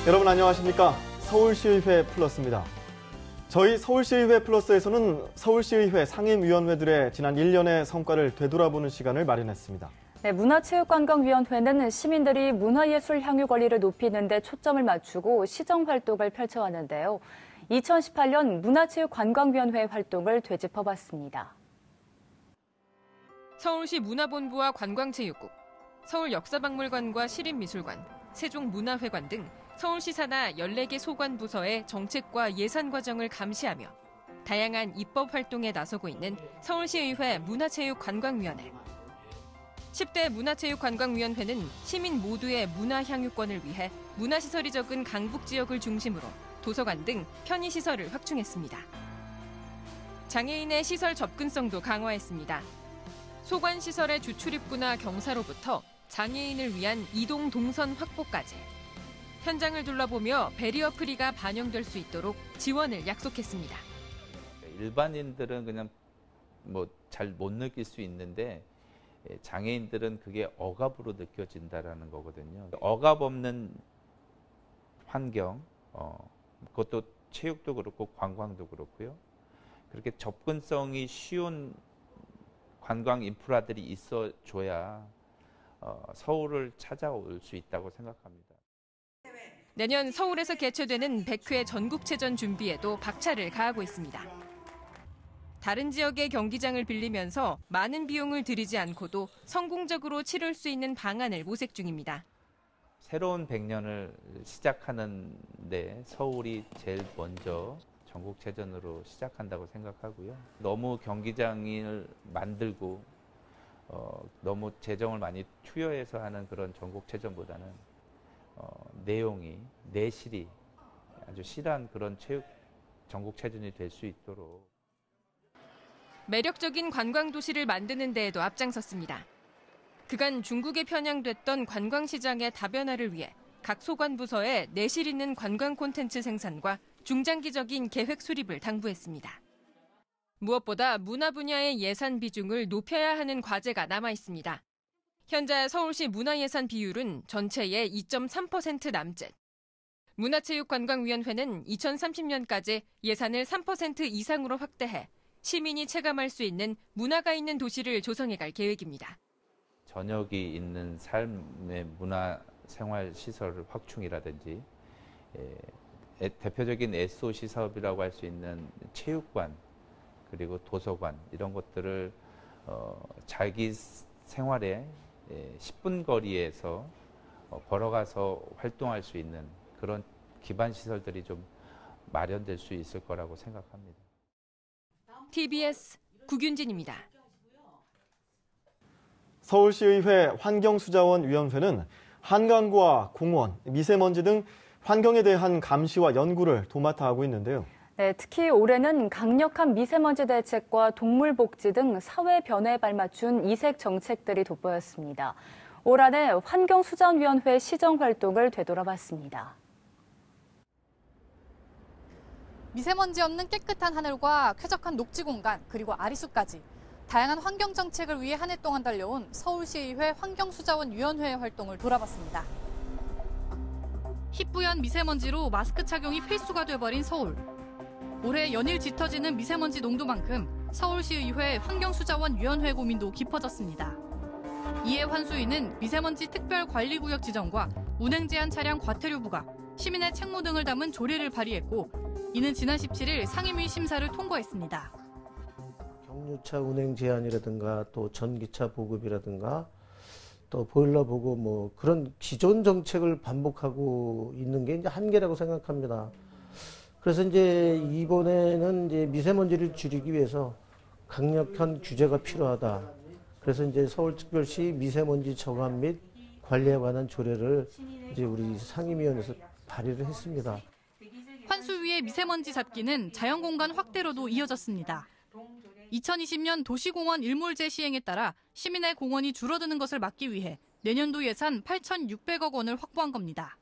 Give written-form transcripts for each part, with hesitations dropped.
여러분 안녕하십니까? 서울시의회 플러스입니다. 저희 서울시의회 플러스에서는 서울시의회 상임위원회들의 지난 1년의 성과를 되돌아보는 시간을 마련했습니다. 네, 문화체육관광위원회는 시민들이 문화예술 향유 권리를 높이는 데 초점을 맞추고 시정활동을 펼쳐왔는데요. 2018년 문화체육관광위원회 활동을 되짚어봤습니다. 서울시 문화본부와 관광체육국, 서울역사박물관과 시립미술관, 세종문화회관 등 서울시 산하 14개 소관부서의 정책과 예산 과정을 감시하며 다양한 입법 활동에 나서고 있는 서울시의회 문화체육관광위원회. 10대 문화체육관광위원회는 시민 모두의 문화향유권을 위해 문화시설이 적은 강북 지역을 중심으로 도서관 등 편의시설을 확충했습니다. 장애인의 시설 접근성도 강화했습니다. 소관시설의 주출입구나 경사로부터 장애인을 위한 이동 동선 확보까지. 현장을 둘러보며 배리어 프리가 반영될 수 있도록 지원을 약속했습니다. 일반인들은 그냥 잘 못 느낄 수 있는데 장애인들은 그게 억압으로 느껴진다라는 거거든요. 억압 없는 환경, 그것도 체육도 그렇고 관광도 그렇고요. 그렇게 접근성이 쉬운 관광 인프라들이 있어줘야 서울을 찾아올 수 있다고 생각합니다. 내년 서울에서 개최되는 100회 전국체전 준비에도 박차를 가하고 있습니다. 다른 지역의 경기장을 빌리면서 많은 비용을 들이지 않고도 성공적으로 치를 수 있는 방안을 모색 중입니다. 새로운 100년을 시작하는데 서울이 제일 먼저 전국체전으로 시작한다고 생각하고요. 너무 경기장을 만들고 너무 재정을 많이 투여해서 하는 그런 전국체전보다는 내용이, 내실이 아주 실한 그런 전국체전이 될 수 있도록. 매력적인 관광도시를 만드는 데에도 앞장섰습니다. 그간 중국에 편향됐던 관광시장의 다변화를 위해 각 소관부서에 내실 있는 관광 콘텐츠 생산과 중장기적인 계획 수립을 당부했습니다. 무엇보다 문화 분야의 예산 비중을 높여야 하는 과제가 남아 있습니다. 현재 서울시 문화예산 비율은 전체의 2.3% 남짓. 문화체육관광위원회는 2030년까지 예산을 3% 이상으로 확대해 시민이 체감할 수 있는 문화가 있는 도시를 조성해갈 계획입니다. 저녁이 있는 삶의 문화생활시설 확충이라든지 대표적인 SOC 사업이라고 할 수 있는 체육관 그리고 도서관 이런 것들을 자기 생활에 10분 거리에서 걸어가서 활동할 수 있는 그런 기반 시설들이 좀 마련될 수 있을 거라고 생각합니다. TBS 구균진입니다. 서울시의회 환경수자원위원회는 한강과 공원, 미세먼지 등 환경에 대한 감시와 연구를 도맡아 하고 있는데요. 네, 특히 올해는 강력한 미세먼지 대책과 동물 복지 등 사회 변화에 발맞춘 이색 정책들이 돋보였습니다. 올 한해 환경수자원위원회 시정 활동을 되돌아봤습니다. 미세먼지 없는 깨끗한 하늘과 쾌적한 녹지 공간, 그리고 아리수까지 다양한 환경 정책을 위해 한 해 동안 달려온 서울시의회 환경수자원위원회의 활동을 돌아봤습니다. 희뿌연 미세먼지로 마스크 착용이 필수가 돼버린 서울. 올해 연일 짙어지는 미세먼지 농도만큼 서울시의회 환경수자원위원회 고민도 깊어졌습니다. 이에 환수위는 미세먼지 특별관리구역 지정과 운행 제한 차량 과태료 부과, 시민의 책무 등을 담은 조례를 발의했고 이는 지난 17일 상임위 심사를 통과했습니다. 경유차 운행 제한이라든가 또 전기차 보급이라든가 또 보일러 보고 그런 기존 정책을 반복하고 있는 게 이제 한계라고 생각합니다. 그래서 이제 이번에는 이제 미세먼지를 줄이기 위해서 강력한 규제가 필요하다. 그래서 이제 서울특별시 미세먼지 저감 및 관리에 관한 조례를 이제 우리 상임위원회에서 발의를 했습니다. 환수위의 미세먼지 잡기는 자연공간 확대로도 이어졌습니다. 2020년 도시공원 일몰제 시행에 따라 시민의 공원이 줄어드는 것을 막기 위해 내년도 예산 8,600억 원을 확보한 겁니다.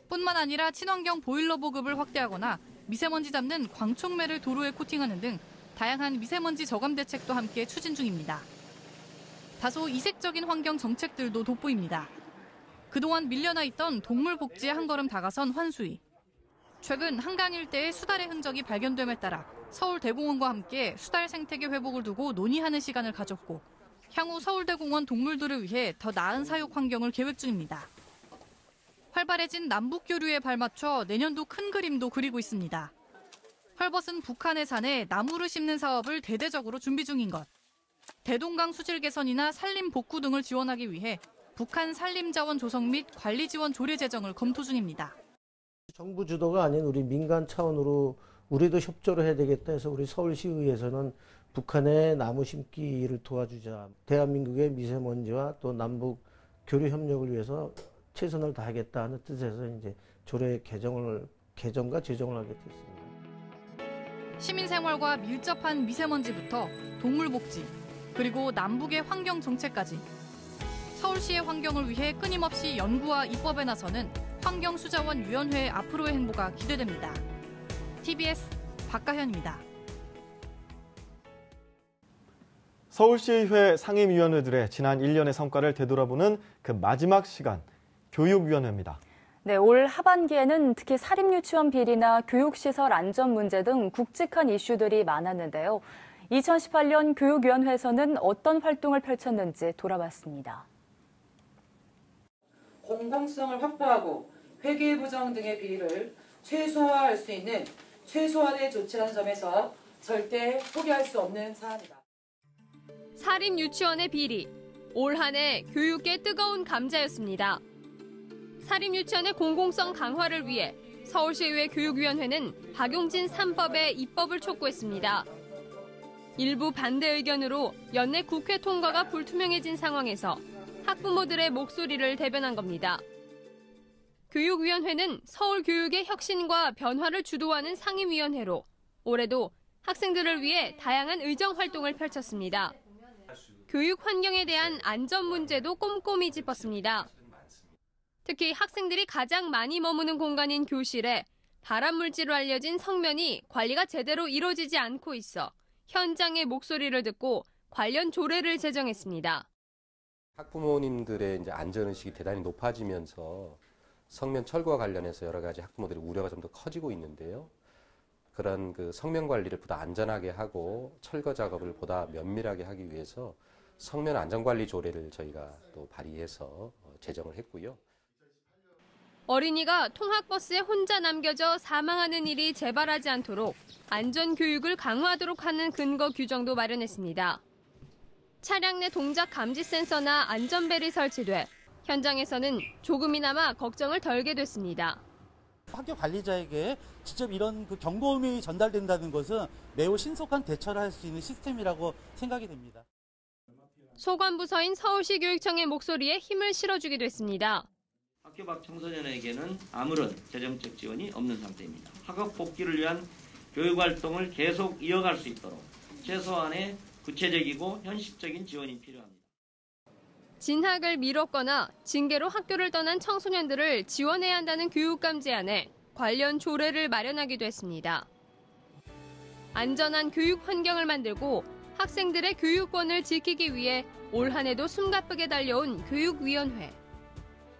뿐만 아니라 친환경 보일러 보급을 확대하거나 미세먼지 잡는 광촉매를 도로에 코팅하는 등 다양한 미세먼지 저감 대책도 함께 추진 중입니다. 다소 이색적인 환경 정책들도 돋보입니다. 그동안 밀려나 있던 동물 복지에 한 걸음 다가선 환수위. 최근 한강 일대에 수달의 흔적이 발견됨에 따라 서울대공원과 함께 수달 생태계 회복을 두고 논의하는 시간을 가졌고 향후 서울대공원 동물들을 위해 더 나은 사육 환경을 계획 중입니다. 활발해진 남북교류에 발맞춰 내년도 큰 그림도 그리고 있습니다. 헐벗은 북한의 산에 나무를 심는 사업을 대대적으로 준비 중인 것. 대동강 수질 개선이나 산림 복구 등을 지원하기 위해 북한 산림자원 조성 및 관리 지원 조례 제정을 검토 중입니다. 정부 주도가 아닌 우리 민간 차원으로 우리도 협조를 해야 되겠다 해서 우리 서울시의회에서는 북한의 나무 심기를 도와주자. 대한민국의 미세먼지와 또 남북 교류 협력을 위해서 최선을 다하겠다 하는 뜻에서 이제 조례 개정과 제정을 하게 됐습니다. 시민 생활과 밀접한 미세먼지부터 동물 복지, 그리고 남북의 환경 정책까지 서울시의 환경을 위해 끊임없이 연구와 입법에 나서는 환경수자원위원회의 앞으로의 행보가 기대됩니다. TBS 박가현입니다. 서울시의회 상임위원회들의 지난 1년의 성과를 되돌아보는 그 마지막 시간, 교육위원회입니다. 네, 올 하반기에는 특히 사립유치원 비리나 교육시설 안전 문제 등 굵직한 이슈들이 많았는데요. 2018년 교육위원회에서는 어떤 활동을 펼쳤는지 돌아봤습니다. 공공성을 확보하고 회계부정 등의 비리를 최소화할 수 있는 최소한의 조치라는 점에서 절대 포기할 수 없는 사안이다. 사립유치원의 비리, 올 한 해 교육계 뜨거운 감자였습니다. 사립유치원의 공공성 강화를 위해 서울시의회 교육위원회는 박용진 3법의 입법을 촉구했습니다. 일부 반대 의견으로 연내 국회 통과가 불투명해진 상황에서 학부모들의 목소리를 대변한 겁니다. 교육위원회는 서울 교육의 혁신과 변화를 주도하는 상임위원회로 올해도 학생들을 위해 다양한 의정 활동을 펼쳤습니다. 교육 환경에 대한 안전 문제도 꼼꼼히 짚었습니다. 특히 학생들이 가장 많이 머무는 공간인 교실에 발암물질로 알려진 성면이 관리가 제대로 이루어지지 않고 있어 현장의 목소리를 듣고 관련 조례를 제정했습니다. 학부모님들의 이제 안전의식이 대단히 높아지면서 성면 철거와 관련해서 여러 가지 학부모들의 우려가 좀 더 커지고 있는데요. 그런 그 성면 관리를 보다 안전하게 하고 철거 작업을 보다 면밀하게 하기 위해서 성면 안전관리 조례를 저희가 또 발의해서 제정을 했고요. 어린이가 통학버스에 혼자 남겨져 사망하는 일이 재발하지 않도록 안전교육을 강화하도록 하는 근거 규정도 마련했습니다. 차량 내 동작 감지 센서나 안전벨이 설치돼 현장에서는 조금이나마 걱정을 덜게 됐습니다. 학교 관리자에게 직접 이런 그 경고음이 전달된다는 것은 매우 신속한 대처를 할 수 있는 시스템이라고 생각이 됩니다. 소관부서인 서울시 교육청의 목소리에 힘을 실어주기도 했습니다. 학교 밖 청소년에게는 아무런 재정적 지원이 없는 상태입니다. 학업 복귀를 위한 교육활동을 계속 이어갈 수 있도록 최소한의 구체적이고 현실적인 지원이 필요합니다. 진학을 미뤘거나 징계로 학교를 떠난 청소년들을 지원해야 한다는 교육감 제안에 관련 조례를 마련하기도 했습니다. 안전한 교육 환경을 만들고 학생들의 교육권을 지키기 위해 올 한 해도 숨가쁘게 달려온 교육위원회.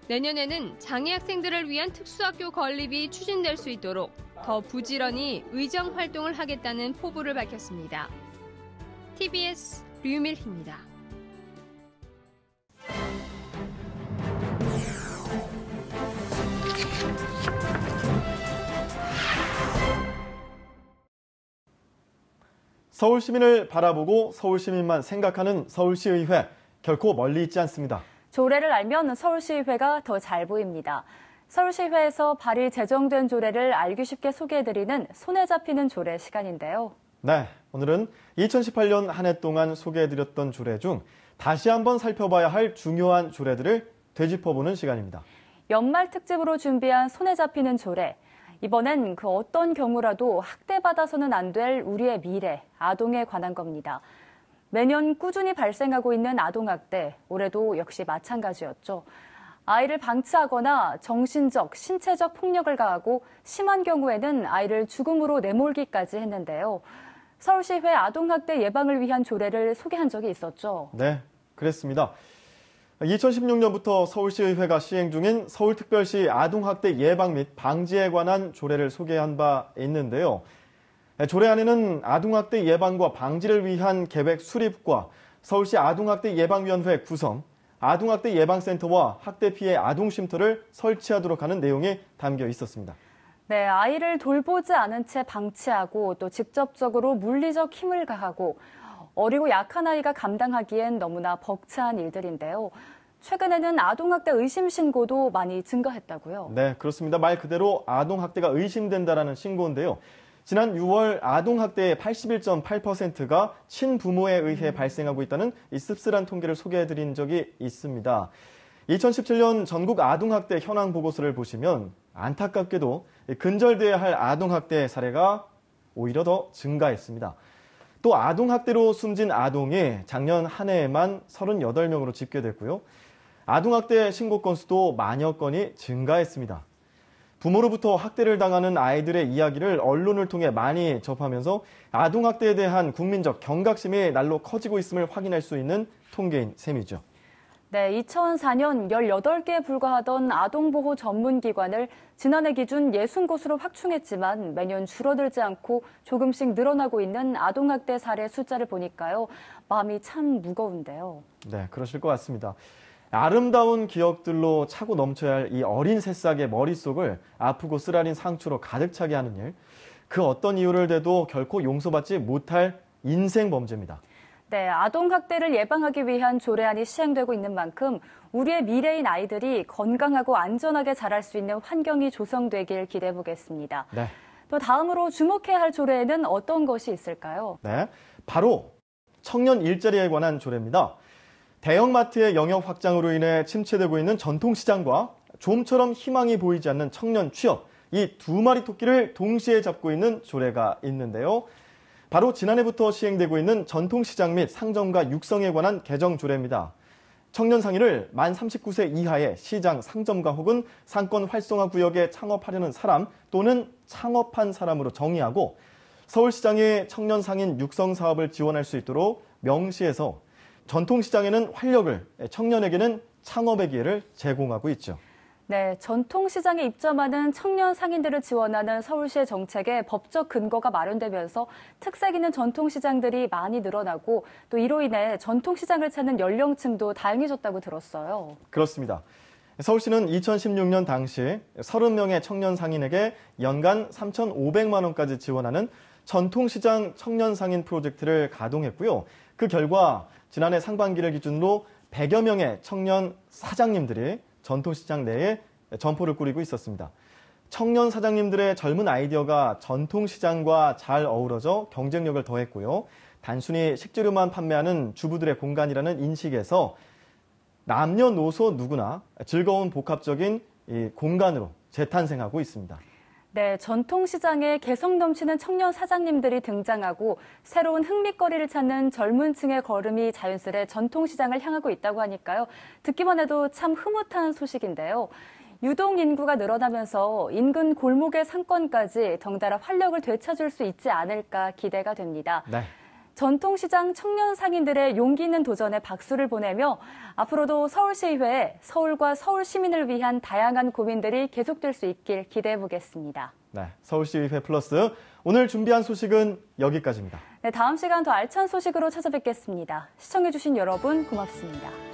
내년에는 장애 학생들을 위한 특수학교 건립이 추진될 수 있도록 더 부지런히 의정 활동을 하겠다는 포부를 밝혔습니다. TBS 류밀희입니다. 서울 시민을 바라보고 서울 시민만 생각하는 서울시의회, 결코 멀리 있지 않습니다. 조례를 알면 서울시의회가 더 잘 보입니다. 서울시의회에서 발의 제정된 조례를 알기 쉽게 소개해드리는 손에 잡히는 조례 시간인데요. 네, 오늘은 2018년 한 해 동안 소개해드렸던 조례 중 다시 한번 살펴봐야 할 중요한 조례들을 되짚어보는 시간입니다. 연말 특집으로 준비한 손에 잡히는 조례. 이번엔 그 어떤 경우라도 학대받아서는 안 될 우리의 미래, 아동에 관한 겁니다. 매년 꾸준히 발생하고 있는 아동학대, 올해도 역시 마찬가지였죠. 아이를 방치하거나 정신적, 신체적 폭력을 가하고 심한 경우에는 아이를 죽음으로 내몰기까지 했는데요. 서울시의회 아동학대 예방을 위한 조례를 소개한 적이 있었죠. 네, 그랬습니다. 2018년 12월 2016년부터 서울시의회가 시행 중인 서울특별시 아동학대 예방 및 방지에 관한 조례를 소개한 바 있는데요. 조례 안에는 아동학대 예방과 방지를 위한 계획 수립과 서울시 아동학대 예방위원회 구성, 아동학대 예방센터와 학대 피해 아동쉼터를 설치하도록 하는 내용이 담겨 있었습니다. 네, 아이를 돌보지 않은 채 방치하고 또 직접적으로 물리적 힘을 가하고 어리고 약한 아이가 감당하기엔 너무나 벅찬 일들인데요. 최근에는 아동학대 의심 신고도 많이 증가했다고요? 네, 그렇습니다. 말 그대로 아동학대가 의심된다라는 신고인데요. 지난 6월 아동학대의 81.8%가 친부모에 의해 발생하고 있다는 이 씁쓸한 통계를 소개해드린 적이 있습니다. 2017년 전국 아동학대 현황 보고서를 보시면 안타깝게도 근절돼야 할 아동학대 사례가 오히려 더 증가했습니다. 또 아동학대로 숨진 아동이 작년 한 해에만 38명으로 집계됐고요. 아동학대 신고 건수도 만여 건이 증가했습니다. 부모로부터 학대를 당하는 아이들의 이야기를 언론을 통해 많이 접하면서 아동학대에 대한 국민적 경각심이 날로 커지고 있음을 확인할 수 있는 통계인 셈이죠. 네, 2004년 18개에 불과하던 아동보호 전문기관을 지난해 기준 60곳으로 확충했지만 매년 줄어들지 않고 조금씩 늘어나고 있는 아동학대 사례 숫자를 보니까요. 마음이 참 무거운데요. 네, 그러실 것 같습니다. 아름다운 기억들로 차고 넘쳐야 할 이 어린 새싹의 머릿속을 아프고 쓰라린 상처로 가득 차게 하는 일, 그 어떤 이유를 대도 결코 용서받지 못할 인생 범죄입니다. 네, 아동학대를 예방하기 위한 조례안이 시행되고 있는 만큼 우리의 미래인 아이들이 건강하고 안전하게 자랄 수 있는 환경이 조성되길 기대해 보겠습니다. 네. 또 다음으로 주목해야 할 조례에는 어떤 것이 있을까요? 네, 바로 청년 일자리에 관한 조례입니다. 대형마트의 영역 확장으로 인해 침체되고 있는 전통시장과 좀처럼 희망이 보이지 않는 청년 취업, 이 두 마리 토끼를 동시에 잡고 있는 조례가 있는데요. 바로 지난해부터 시행되고 있는 전통시장 및 상점가 육성에 관한 개정 조례입니다. 청년 상인을 만 39세 이하의 시장, 상점가 혹은 상권 활성화 구역에 창업하려는 사람 또는 창업한 사람으로 정의하고 서울시장이 청년 상인 육성 사업을 지원할 수 있도록 명시해서 전통시장에는 활력을, 청년에게는 창업의 기회를 제공하고 있죠. 네, 전통시장에 입점하는 청년 상인들을 지원하는 서울시의 정책에 법적 근거가 마련되면서 특색 있는 전통시장들이 많이 늘어나고 또 이로 인해 전통시장을 찾는 연령층도 다양해졌다고 들었어요. 그렇습니다. 서울시는 2016년 당시 30명의 청년 상인에게 연간 3,500만 원까지 지원하는 전통시장 청년 상인 프로젝트를 가동했고요. 그 결과 지난해 상반기를 기준으로 100여 명의 청년 사장님들이 전통시장 내에 점포를 꾸리고 있었습니다. 청년 사장님들의 젊은 아이디어가 전통시장과 잘 어우러져 경쟁력을 더했고요. 단순히 식재료만 판매하는 주부들의 공간이라는 인식에서 남녀노소 누구나 즐거운 복합적인 이 공간으로 재탄생하고 있습니다. 네, 전통시장에 개성 넘치는 청년 사장님들이 등장하고 새로운 흥미거리를 찾는 젊은 층의 걸음이 자연스레 전통시장을 향하고 있다고 하니까요. 듣기만 해도 참 흐뭇한 소식인데요. 유동 인구가 늘어나면서 인근 골목의 상권까지 덩달아 활력을 되찾을 수 있지 않을까 기대가 됩니다. 네. 전통시장 청년 상인들의 용기 있는 도전에 박수를 보내며 앞으로도 서울시의회에 서울과 서울 시민을 위한 다양한 고민들이 계속될 수 있길 기대해 보겠습니다. 네, 서울시의회 플러스 오늘 준비한 소식은 여기까지입니다. 네, 다음 시간 더 알찬 소식으로 찾아뵙겠습니다. 시청해주신 여러분 고맙습니다.